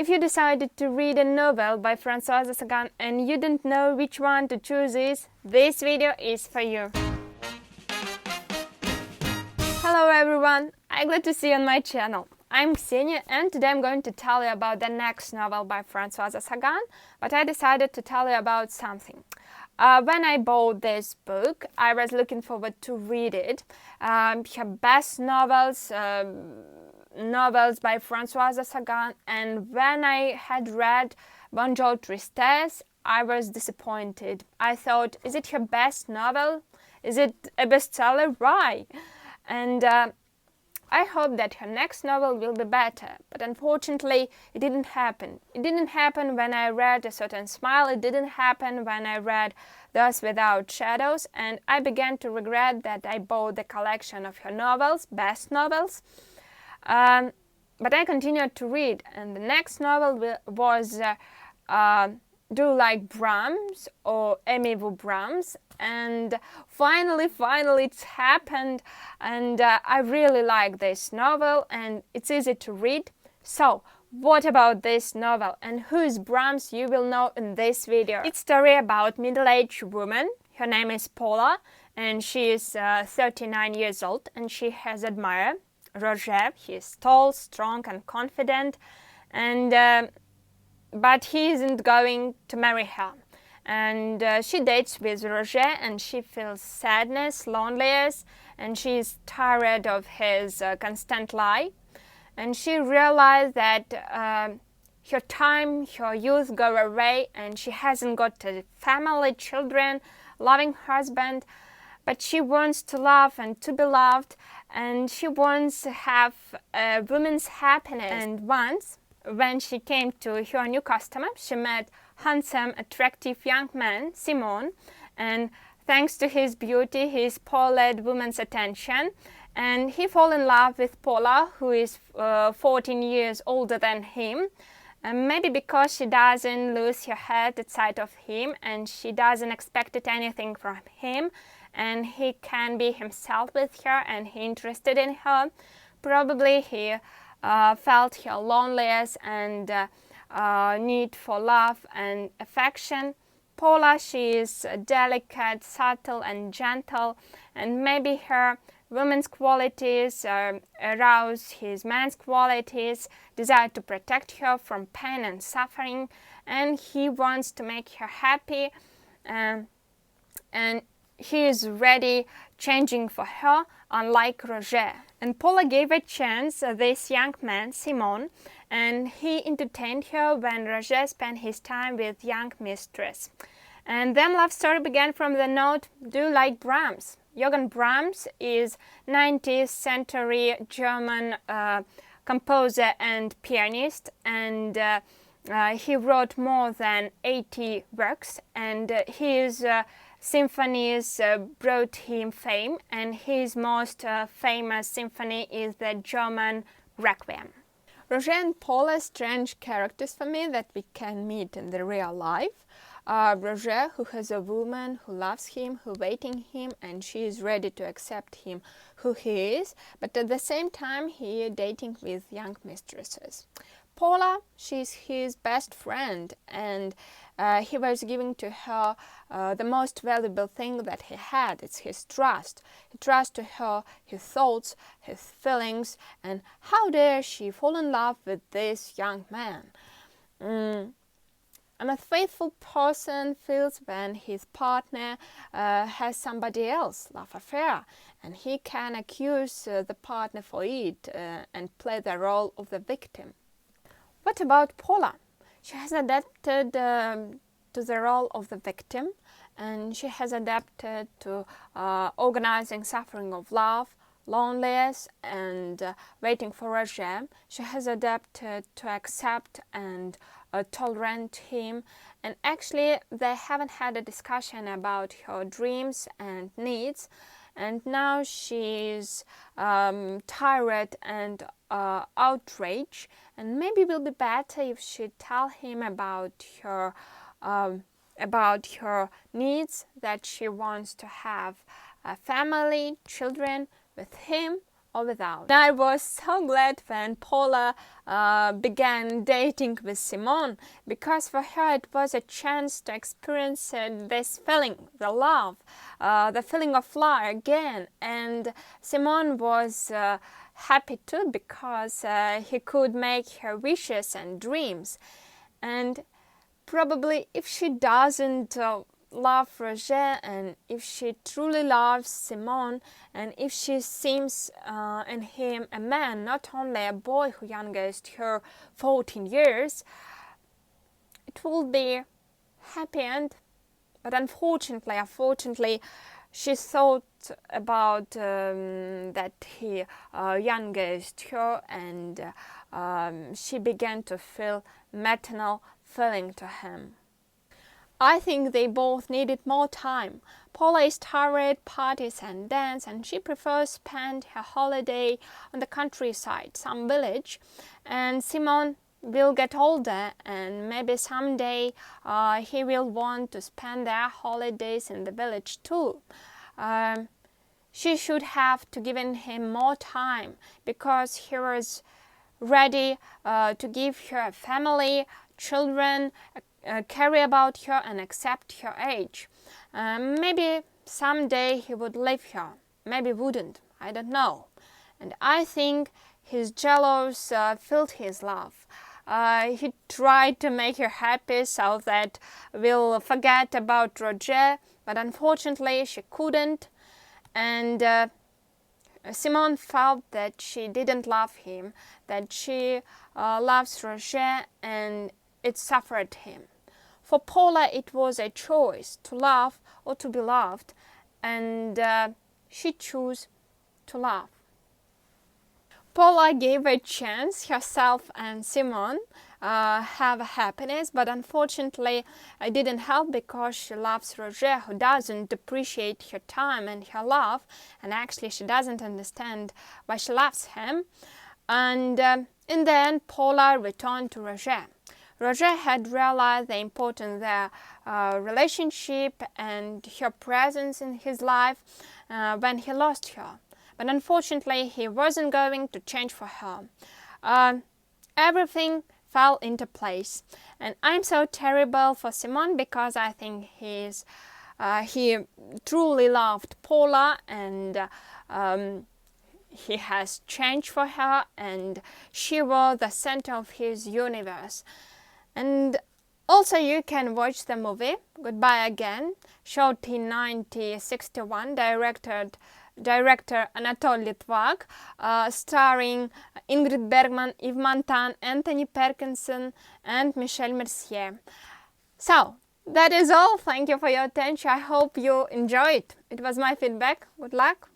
If you decided to read a novel by Francoise Sagan and you didn't know which one to choose, this video is for you. Hello everyone, I'm glad to see you on my channel. I'm Ksenia and today I'm going to tell you about the next novel by Francoise Sagan, but I decided to tell you about something. When I bought this book, I was looking forward to read it. Her best novels by Francoise Sagan, and when I had read Bonjour Tristesse, I was disappointed. I thought, is it her best novel? Is it a bestseller? Why? And I hope that her next novel will be better, but unfortunately it didn't happen. It didn't happen when I read A Certain Smile, it didn't happen when I read Thus Without Shadows, and I began to regret that I bought the collection of her novels, best novels. But I continued to read, and the next novel was doyoulikebrahms or Aimez-vousBrahms, and finally it's happened, and I really like this novel and it's easy to read. So what about this novel and who is Brahms, you will know in this video. It's a story about middle-aged woman. Her name is Paula and she is 39 years old, and she has admirer Roger. He is tall, strong and confident, and but he isn't going to marry her. And she dates with Roger and she feels sadness, loneliness, and she is tired of his constant lie. And she realized that her time, her youth go away, and she hasn't got a family, children, loving husband, but she wants to love and to be loved, and she wants to have a woman's happiness. And once, when she came to her new customer, she met handsome, attractive young man, Simon, and thanks to his beauty, his Polish woman's attention, and he fell in love with Paula, who is 14 years older than him, and maybe because she doesn't lose her head at sight of him, and she doesn't expect anything from him, and he can be himself with her, and he interested in her. Probably he felt her loneliness and need for love and affection. Paula, she is delicate, subtle and gentle, and maybe her woman's qualities arouse his man's qualities, desire to protect her from pain and suffering, and he wants to make her happy, and he is ready changing for her, unlike Roger. And Paula gave a chance this young man, Simon, and he entertained her when Roger spent his time with young mistress. And then love story began from the note, do you like Brahms? Johann Brahms is 19th century German composer and pianist, and he wrote more than 80 works, and his symphonies brought him fame, and his most famous symphony is the German Requiem. Roger and Paula are strange characters for me that we can meet in the real life. Roger, who has a woman who loves him, who waiting him, and she is ready to accept him who he is, but at the same time he is dating with young mistresses. Paula, she's his best friend, and he was giving to her the most valuable thing that he had. It's his trust. He trusts to her his thoughts, his feelings, and how dare she fall in love with this young man. And a faithful person feels when his partner has somebody else, love affair, and he can accuse the partner for it and play the role of the victim. What about Paula? She has adapted to the role of the victim, and she has adapted to organizing suffering of love, loneliness, and waiting for Roger. She has adapted to accept and tolerate him, and actually they haven't had a discussion about her dreams and needs, and now she's tired and outraged, and maybe it will be better if she tell him about her needs, that she wants to have a family, children with him, or without. I was so glad when Paula began dating with Simon, because for her it was a chance to experience this feeling, the love, the feeling of love again. And Simon was happy too, because he could make her wishes and dreams. And probably if she doesn't love Roger, and if she truly loves Simon, and if she sees in him a man, not only a boy who youngest her 14 years, it will be happy end. But unfortunately, she thought about that he youngest her, and she began to feel maternal feeling to him. I think they both needed more time. Paula is tired, parties and dance, and she prefers spend her holiday on the countryside, some village. And Simon will get older, and maybe someday he will want to spend their holidays in the village too. She should have to give him more time, because he was ready to give her a family, children, care about her and accept her age. Maybe someday he would leave her, maybe wouldn't, I don't know. And I think his jealous filled his love. He tried to make her happy so that we'll forget about Roger, but unfortunately she couldn't. And Simone felt that she didn't love him, that she loves Roger, and it suffered him. For Paula it was a choice to love or to be loved, and she chose to love. Paula gave a chance herself and Simon have happiness, but unfortunately it didn't help, because she loves Roger, who doesn't appreciate her time and her love, and actually she doesn't understand why she loves him. And in the end, Paula returned to Roger. Roger had realized the importance of their relationship and her presence in his life when he lost her. But unfortunately, he wasn't going to change for her. Everything fell into place. And I'm so terrible for Simon, because I think he truly loved Paula, and he has changed for her, and she was the center of his universe. And also you can watch the movie Goodbye Again, shot in 1961, director Anatole Litvak, starring Ingrid Bergman, Yves Montand, Anthony Perkins and Michele Mercier. So, that is all. Thank you for your attention. I hope you enjoyed. It was my feedback. Good luck.